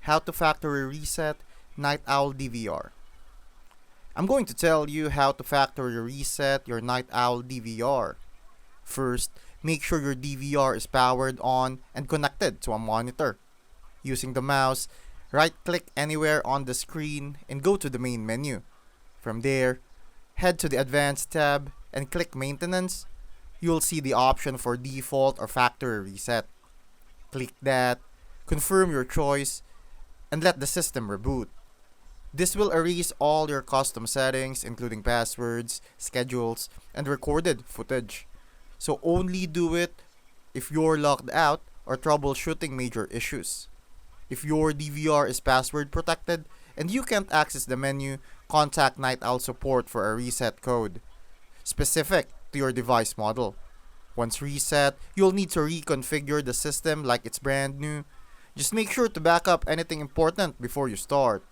how to factory reset Night Owl DVR. I'm going to tell you how to factory reset your Night Owl DVR. First, make sure your DVR is powered on and connected to a monitor. Using the mouse, right-click anywhere on the screen and go to the main menu. From there, head to the Advanced tab and click Maintenance. You'll see the option for default or factory reset. Click that, confirm your choice, and let the system reboot. This will erase all your custom settings, including passwords, schedules, and recorded footage. So only do it if you're logged out or troubleshooting major issues. If your DVR is password protected and you can't access the menu, contact Night Owl support for a reset code specific to your device model. Once reset, you'll need to reconfigure the system like it's brand new. Just make sure to back up anything important before you start.